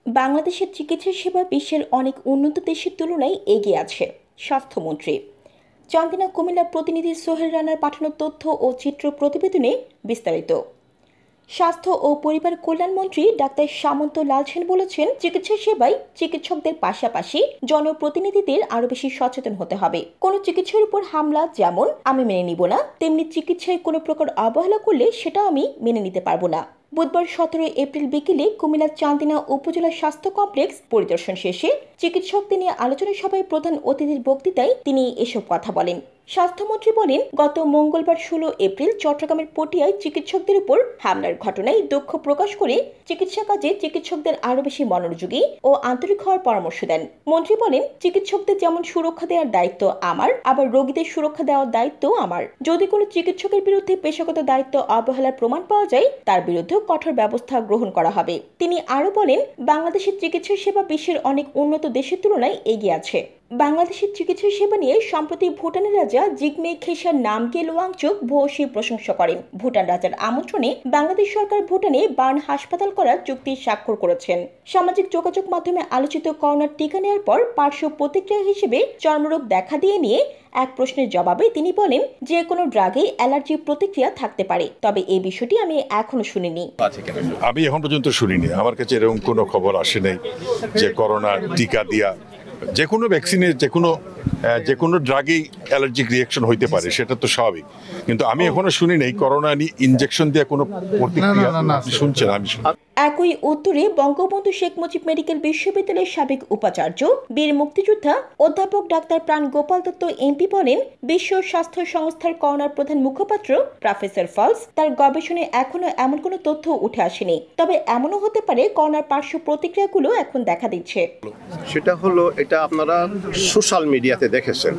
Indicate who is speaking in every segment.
Speaker 1: বাংলাদেশের চিকিৎসা সেবা বিশ্বের অনেক উন্নত দেশের তুলনায় এগিয়ে আছে স্বাস্থ্যমন্ত্রী। চান্দিনা কুমিল্লা প্রতিনিধি সোহেল রানার পাঠানো তথ্য ও চিত্র প্রতিবেদনে বিস্তারিত। স্বাস্থ্য ও পরিবার কল্যাণমন্ত্রী ডাক্তার সামন্ত লাল সেন বলেছেন, চিকিৎসা সেবায় চিকিৎসকদের পাশাপাশি জনপ্রতিনিধিদের আরো বেশি সচেতন হতে হবে। কোনো চিকিৎসার উপর হামলা যেমন আমি মেনে নিব না, তেমনি চিকিৎসায় কোনো প্রকার অবহেলা করলে সেটা আমি মেনে নিতে পারবো না। বুধবার 17 এপ্রিল বিকেলে কুমিল্লার চান্দিনা উপজেলা স্বাস্থ্য কমপ্লেক্স পরিদর্শন শেষে চিকিৎসকদের নিয়ে আলোচনা সভায় প্রধান অতিথির বক্তৃতায় তিনি এসব কথা বলেন। স্বাস্থ্যমন্ত্রী বলেন, গত মঙ্গলবার 16 এপ্রিল চট্টগ্রামের পটিয়ায় চিকিৎসকদের উপর হামলার ঘটনায় দুঃখ প্রকাশ করে চিকিৎসা কাজে চিকিৎসকদের আরো বেশি মনোযোগী ও আন্তরিক হওয়ার পরামর্শ দেন। মন্ত্রী বলেন, চিকিৎসকদের যেমন সুরক্ষা দেওয়ার দায়িত্ব আমার, আবার রোগীদের সুরক্ষা দেওয়ার দায়িত্ব আমার। যদি কোনো চিকিৎসকের বিরুদ্ধে পেশাগত দায়িত্ব অবহেলার প্রমাণ পাওয়া যায়, তার বিরুদ্ধে কঠোর ব্যবস্থা গ্রহণ করা হবে। তিনি আরো বলেন, বাংলাদেশের চিকিৎসা সেবা বিশ্বের অনেক উন্নত দেশের তুলনায় এগিয়ে আছে। বাংলাদেশের চিকিৎসা সেবা নিয়ে সম্প্রতি ভুটানের রাজা জিগমে খেসার নামগেল ওয়াংচুক ভূয়সী প্রশংসা করেন। ভুটান রাজার আমন্ত্রণে বাংলাদেশ সরকার ভুটানে বার্ন হাসপাতাল করার চুক্তি স্বাক্ষর করেছেন। সামাজিক যোগাযোগ মাধ্যমে আলোচিত করোনার টিকা নেওয়ার পর পার্শ্ব প্রতিক্রিয়া হিসেবে চর্মরোগ দেখা দিয়ে নিয়ে এক প্রশ্নের জবাবে তিনি বলেন, যে কোনো ড্রাগে অ্যালার্জি প্রতিক্রিয়া থাকতে পারে, তবে এই বিষয়টি আমি এখনো শুনিনি।
Speaker 2: আমি এখন পর্যন্ত শুনিনি, আমার কাছে এরকম কোনো খবর আসে নাই যে করোনা টিকা দিয়া যে কোনো ভ্যাকসিনের যে কোনো ড্রাগেই অ্যালার্জিক রিয়াকশন হইতে পারে, সেটা তো স্বাভাবিক। কিন্তু আমি এখনো শুনি নাই করোনা ইনজেকশন দিয়ে কোনো প্রতিক্রিয়া। শুনছেন? আমি
Speaker 1: একই উত্তরে বঙ্গবন্ধু শেখ মুজিব মেডিকেল বিশ্ববিদ্যালয়ের সাবেক উপাচার্য বীর মুক্তিযোদ্ধা অধ্যাপক ডাক্তার প্রাণ গোপাল দত্ত এমপি বলেন, বিশ্ব স্বাস্থ্য সংস্থার করোনার প্রধান মুখপাত্র প্রফেসর ফলস তার গবেষণায় এখনো এমন কোনো তথ্য উঠে আসেনি, তবে এমনও হতে পারে করোনার পার্শ্ব প্রতিক্রিয়াগুলো এখন দেখা দিচ্ছে।
Speaker 3: সেটা হলো, এটা আপনারা সোশ্যাল মিডিয়াতে দেখেছেন,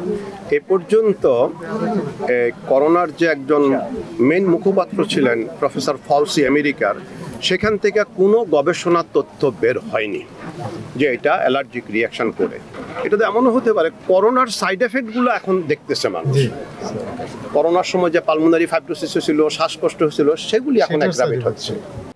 Speaker 3: এ পর্যন্ত করোনার যে একজন মেন মুখপাত্র ছিলেন প্রফেসর ফলসি আমেরিকার, সেখান থেকে কোনো গবেষণার তথ্য বের হয়নি যে এটা অ্যালার্জিক রিয়াকশন করে। এটা তো এমনও হতে পারে করোনার সাইড এফেক্টগুলো এখন দেখতেছে মানুষ। করোনার সময় যে পালমোনারি ফাইব্রোসিস হয়েছিল, শ্বাসকষ্ট হয়েছিল, সেগুলি এখন অ্যাগ্রাভেট হচ্ছে।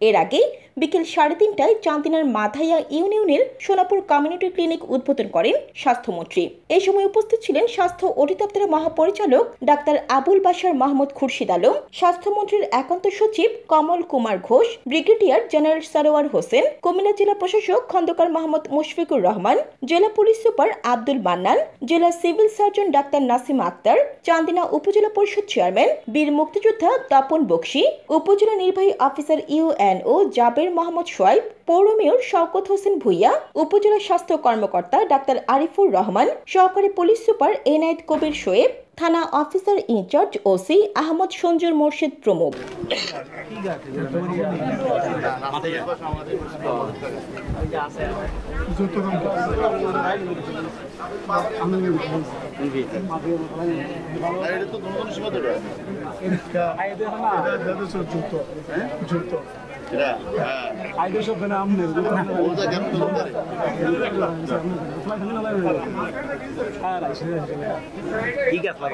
Speaker 1: এর আগে বিকেল 3:30টায় চান্দিনার মাথাইয়া ইউনিয়নের সোনাপুর কমিউনিটি ক্লিনিক উদ্বোধন করেন স্বাস্থ্যমন্ত্রী। এই সময় উপস্থিত ছিলেন স্বাস্থ্য অধিদপ্তরের মহাপরিচালক ডাক্তার আবুল বাশার মাহমুদ খুরশিদ আলম, স্বাস্থ্যমন্ত্রীর একান্ত সচিব কমল কুমার ঘোষ, ব্রিগেডিয়ার জেনারেল সারোয়ার হোসেন, কুমিল্লা জেলা প্রশাসক খন্দকার মোহাম্মদ মুশফিকুর রহমান, জেলা পুলিশ সুপার আব্দুল মান্নান, জেলা civil surgeon doctor Nasima Akhter, Chandina উপজেলা পরিষদ চেয়ারম্যান বীর মুক্তিযোদ্ধা তপন বক্সি, উপজেলা নির্বাহী অফিসার ইউএনও জাবের মোহাম্মদ সোয়াইব, পৌর মেয়র শওকত হোসেন ভুইয়া, উপজেলা স্বাস্থ্য কর্মকর্তা ডাক্তার আরিফুর রহমান, সহকারী পুলিশ সুপার এনায়েত কবির শোয়েব, থানা officer in-charge OC Ahmad Sanjur Morshed প্রমুখ।
Speaker 4: ঠিক আছে।